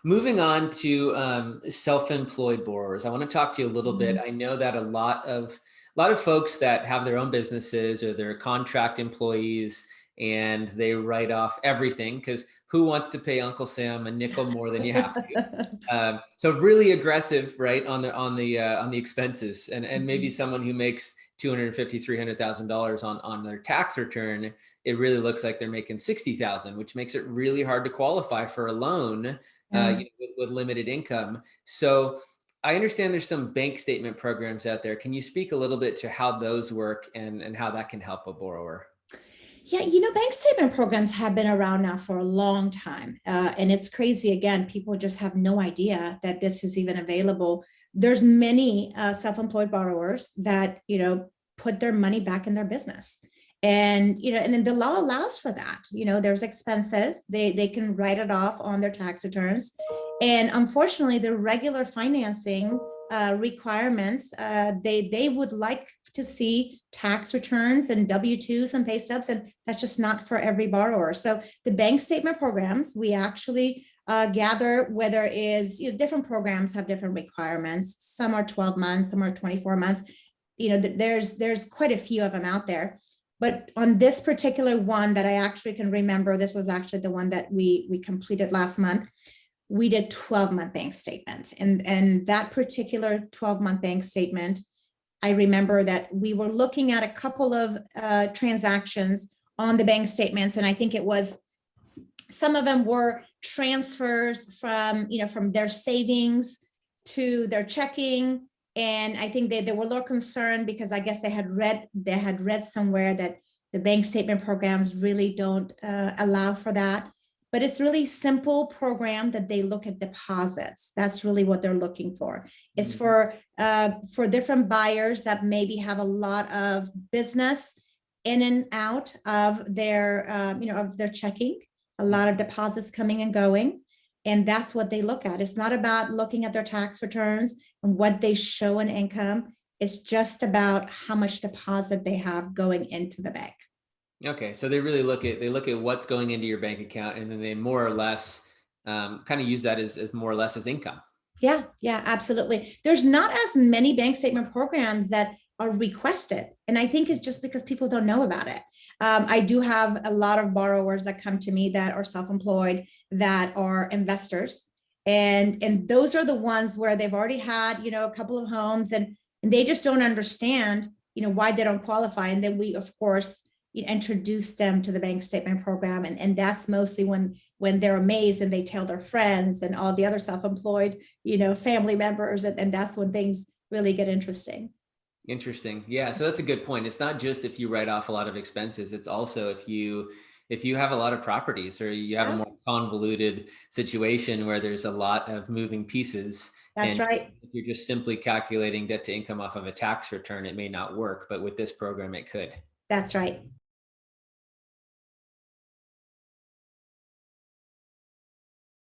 Moving on to self-employed borrowers, I want to talk to you a little bit. Mhm. I know that a lot of folks that have their own businesses or they're contract employees and they write off everything because who wants to pay Uncle Sam a nickel more than you have to? So really aggressive, right, on the expenses, and maybe Mhm. someone who makes 250, $300,000 on their tax return, it really looks like they're making 60,000, which makes it really hard to qualify for a loan, Yeah. with limited income. So I understand there's some bank statement programs out there. Can you speak a little bit to how those work and how that can help a borrower? Yeah, bank statement programs have been around now for a long time. And it's crazy. Again, people just have no idea that this is even available. There's many self-employed borrowers that, put their money back in their business. And then the law allows for that. There's expenses. They can write it off on their tax returns. And unfortunately, the regular financing requirements, they would like to see tax returns and W-2s and pay stubs, and that's just not for every borrower. So the bank statement programs, we actually gather whether it is, different programs have different requirements. Some are 12 months, some are 24 months. There's quite a few of them out there. But on this particular one that I actually can remember, this was actually the one that we completed last month. We did 12-month bank statement, and that particular 12-month bank statement, I remember that we were looking at a couple of transactions on the bank statements, and I think it was some of them were transfers from their savings to their checking. And I think they were a little concerned because I guess they had read somewhere that the bank statement programs really don't allow for that. But it's really simple program that they look at deposits. That's really what they're looking for. It's Mhm. for different buyers that maybe have a lot of business in and out of their checking, a lot of deposits coming and going. And that's what they look at. It's not about looking at their tax returns and what they show in income. It's just about how much deposit they have going into the bank. Okay, so they look at what's going into your bank account, and then they more or less kind of use that as more or less as income. Yeah, absolutely. There's not as many bank statement programs that are requested. And I think it's just because people don't know about it. I do have a lot of borrowers that come to me that are self-employed, that are investors. And those are the ones where they've already had, a couple of homes, and they just don't understand, why they don't qualify. And then we, of course, introduce them to the bank statement program. And that's mostly when they're amazed and they tell their friends and all the other self-employed, family members. And that's when things really get interesting. Interesting. Yeah, so that's a good point. It's not just if you write off a lot of expenses, it's also if you have a lot of properties or you have a Yeah, more convoluted situation where there's a lot of moving pieces, that's and right. if you're just simply calculating debt to income off of a tax return, it may not work, but with this program it could. That's right.